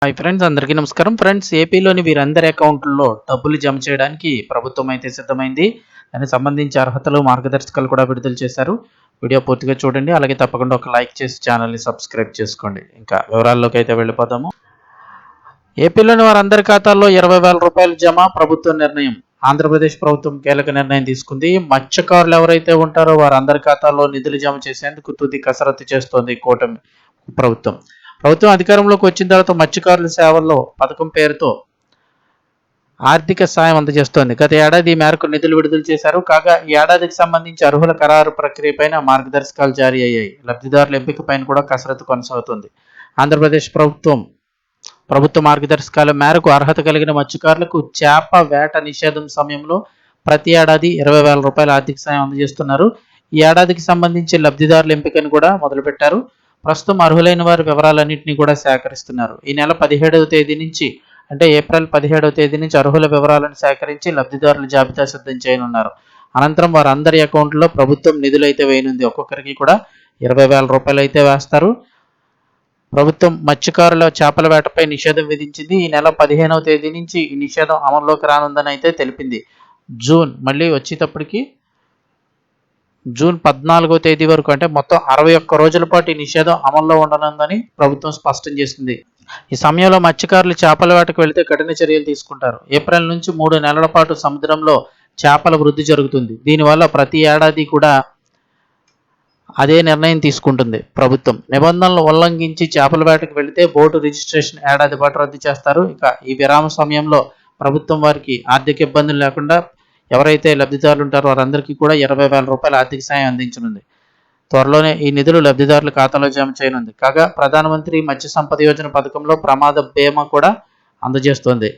Hi friends, అందరికీ నమస్కారం. Friends, ఏపీలోని వీరందరి అకౌంట్లలో డబ్బులు జమ చేయడానికి ప్రభుత్వం అయితే సిద్ధమైంది. దానికి సంబంధించి అర్హతలు, మార్గదర్శకాలు కూడా విడుదల చేశారు. వీడియో పూర్తిగా చూడండి. అలాగే తప్పకుండా ఒక లైక్ చేసి ఛానల్ని సబ్స్క్రైబ్ చేసుకోండి. ఇంకా వివరాల్లోకి అయితే వెళ్ళిపోదాము. ఏపీలోని వారందరి ఖాతాల్లో 20,000 రూపాయలు జమ. ప్రభుత్వ నిర్ణయం. ఆంధ్రప్రదేశ్ ప్రభుత్వం కీలక నిర్ణయం తీసుకుంది. మత్స్యకారులు ఎవరైతే ఉంటారో వారందరి ఖాతాల్లో నిధులు జమ చేసేందుకు తుది కసరత్తు చేస్తోంది కూటమి ప్రభుత్వం. ప్రభుత్వం అధికారంలోకి వచ్చిన తర్వాత మత్స్యకారుల సేవల్లో పథకం పేరుతో ఆర్థిక సాయం అందజేస్తోంది. గత ఏడాది ఈ మేరకు నిధులు విడుదల చేశారు. కాగా ఈ ఏడాదికి సంబంధించి అర్హుల ఖరారు ప్రక్రియపైన మార్గదర్శకాలు జారీ అయ్యాయి. లబ్ధిదారుల ఎంపికపైన కూడా కసరత్తు కొనసాగుతుంది. ఆంధ్రప్రదేశ్ ప్రభుత్వ మార్గదర్శకాల మేరకు అర్హత కలిగిన మత్స్యకారులకు చేప వేట నిషేధం సమయంలో ప్రతి ఏడాది 20,000 రూపాయల ఆర్థిక సాయం అందజేస్తున్నారు. ఈ ఏడాదికి సంబంధించి లబ్ధిదారుల ఎంపికను కూడా మొదలుపెట్టారు. ప్రస్తుతం అర్హులైన వారి వివరాలన్నింటినీ కూడా సేకరిస్తున్నారు. ఈ నెల 17వ తేదీ నుంచి అంటే ఏప్రిల్ 17వ తేదీ నుంచి అర్హుల వివరాలను సేకరించి లబ్ధిదారుల జాబితా సిద్ధం చేయనున్నారు. అనంతరం వారందరి అకౌంట్లో ప్రభుత్వం నిధులు అయితే వేయనుంది. ఒక్కొక్కరికి కూడా 20,000 రూపాయలు అయితే వేస్తారు. ప్రభుత్వం మత్స్యకారుల చేపల వేటపై నిషేధం విధించింది. ఈ నెల 15వ తేదీ నుంచి ఈ నిషేధం అమల్లోకి రానుందని అయితే తెలిపింది. మళ్ళీ వచ్చేటప్పటికి జూన్ 14వ తేదీ వరకు అంటే మొత్తం 61 రోజుల పాటు ఈ నిషేధం అమల్లో ఉండనుందని ప్రభుత్వం స్పష్టం చేసింది. ఈ సమయంలో మత్స్యకారులు చేపల వేటకు వెళితే కఠిన చర్యలు తీసుకుంటారు. ఏప్రిల్ నుంచి 3 నెలల పాటు సముద్రంలో చేపల వృద్ధి జరుగుతుంది. దీనివల్ల ప్రతి ఏడాది కూడా అదే నిర్ణయం తీసుకుంటుంది ప్రభుత్వం. నిబంధనలు ఉల్లంఘించి చేపల వేటకు వెళితే బోటు రిజిస్ట్రేషన్ ఏడాది పాటు రద్దు చేస్తారు. ఇక ఈ విరామ సమయంలో ప్రభుత్వం వారికి ఆర్థిక ఇబ్బందులు లేకుండా ఎవరైతే లబ్ధిదారులు ఉంటారో వారందరికీ కూడా 20,000 రూపాయల ఆర్థిక సాయం అందించనుంది. త్వరలోనే ఈ నిధులు లబ్ధిదారుల ఖాతాలో జమ చేయనుంది. కాగా ప్రధానమంత్రి మత్స్య సంపద యోజన పథకంలో ప్రమాద బీమా కూడా అందజేస్తోంది.